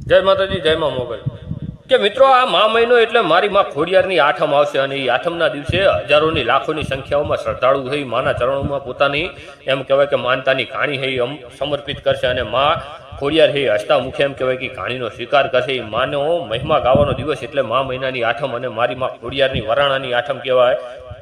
જય માતાજી, જય મા મોગલ। કે મિત્રો, આ મા મહિનો એટલે મારી માં ખોડિયારની આઠમ આવશે અને એ આઠમના દિવસે હજારોની લાખોની સંખ્યાઓમાં શ્રદ્ધાળુ થઈ માના ચરણોમાં પોતાની એમ કહેવાય કે માનતાની ઘાણી હે સમર્પિત કરશે અને મા ખોડિયાર હે હસતા મુખે એમ કહેવાય કે ઘાણીનો સ્વીકાર કરશે। એ માનો મહિમા ગાવાનો દિવસ એટલે મા મહિનાની આઠમ અને મારી માં ખોડિયારની વરાણાની આઠમ કહેવાય।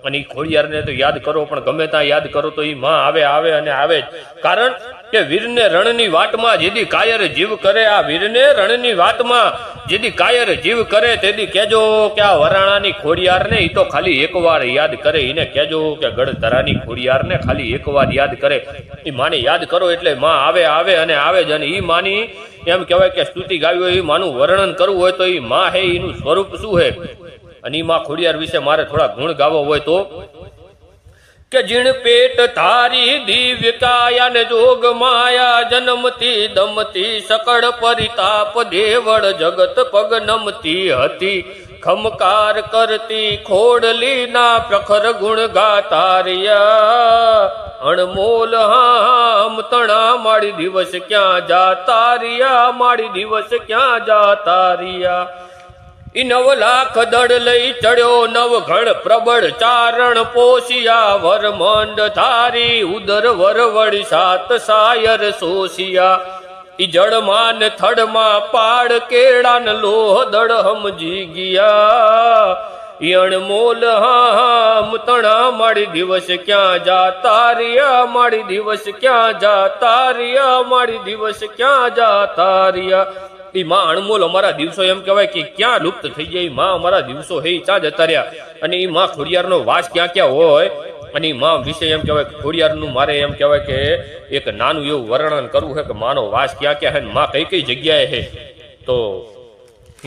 અને એ ખોડિયારને તો યાદ કરો, પણ ગમે ત્યાં યાદ કરો તો એ માં આવે આવે અને આવે જ। કારણ કે વીરને રણની વાટમાં જેદી કાયર જીવ કરે, આ વીરને રણની વાટમાં જેદી કાયર જીવ કરે તેદી કહેજો કે આ વરાણાની ખોડિયારને એ તો ખાલી એકવાર યાદ કરે। એને કહેજો કે ગઢધરાની ખોડિયારને ખાલી એકવાર યાદ કરે। એ માને યાદ કરો એટલે માં આવે આવે અને આવે જ। અને એ માની એમ કહેવાય કે સ્તુતિ ગાવી હોય, એ માનું વર્ણન કરવું હોય તો એ માં હે એનું સ્વરૂપ શું હે અને એ માં ખોડિયાર વિશે મારે થોડા ગુણ ગાવો હોય તો કે જીણ પેટ તારી દિવ્ય કાયા ને જોગ માયા, જન્મતી દમતી સકળ પરિતાપ દેવળ જગત પગ નમતી હતી, ખમકાર કરતી ખોડલી ના પ્રખર ગુણ ગાતારિયા, અણમોલ હામ તણા માડી દિવસ ક્યાં જાતારિયા, માડી દિવસ ક્યાં જાતારિયા। ઈ 9 લાખ દળ લઈ ચડ્યો નવ ઘણ પ્રબળ ચારણ પોષિયા, વરમંડ ધારી ઉદર વરવડી 7 સાયર સોશિયા, ઈ જળમાન થડમાં પાડ કેળાન લોહ દળ સમજી ગયા, ઈ અણમોલ હામ તણા માડી દિવસ ક્યાં જાતારિયા, માડી દિવસ ક્યાં જાતારિયા, માડી દિવસ ક્યાં જાતારિયા। એ માં અણમોલ અમારા દિવસો એમ કહેવાય કે ક્યાં લુપ્ત થઈ જાય, માં અમારા દિવસો હે ક્યાં જતા રહ્યા। અને એ માં ખોડિયારનો વાસ ક્યાં ક્યાં હોય અને એ માં વિશે એમ કહેવાય ખોડિયારનું મારે એમ કહેવાય કે એક નાનું એવું વર્ણન કરવું છે કે માનો વાસ ક્યાં ક્યાં હે, માં કઈ કઈ જગ્યાએ હે। તો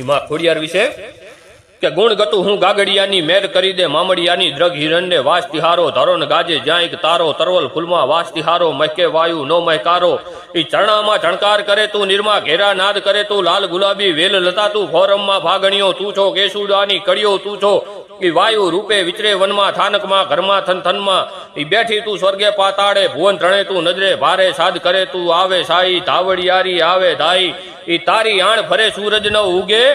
એ માં ખોડિયાર વિશે કે ગુણ ગતું હું ગાગડિયાની મેર કરી દે, મામડિયાની દ્રગ હિરણને વાસ તિહારો, ધરો ને ગાજે જ્યાં એક તારો, તરવલ ફૂલમાં વાસ તિહારો, મહેકે વાયુ નો મહેકારો, ઈ ચરણામાં ચણકાર કરે તું, નિર્મા ઘેરા નાદ કરે તું, લાલ ગુલાબી વેલ લતા તું, ફોરમમાં ભાગણીઓ તું છો, કેસુડાની કડીઓ તું છો, ઈ વાયુ રૂપે વિચરે વનમાં થાનકમાં ઘરમાં થન થનમાં, ઈ બેઠી તું સ્વર્ગે પાતાળે, ભુવન ત્રણે તું નજરે ભારે, સાદ કરે તું આવે સાઈ, ધાવડિયારી આવે ધાઈ, ઈ તારી આણ ફરે સૂરજ ન ઉગે,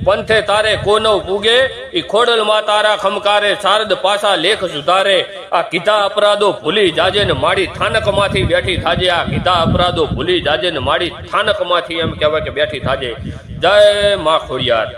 પંથે તારે કોનવ પૂગે, ઈ ખોડલ માં તારા ખમકારે, શારદ પાસા લેખ સુધારે, આ કીધા અપરાધો ભૂલી જાજે ને માડી થાનક માંથી બેઠી થાજે, આ કીધા અપરાધો ભૂલી જાજે ને માડી થાનક માંથી એમ કહેવાય કે બેઠી થાજે। જય માં ખોડિયાર।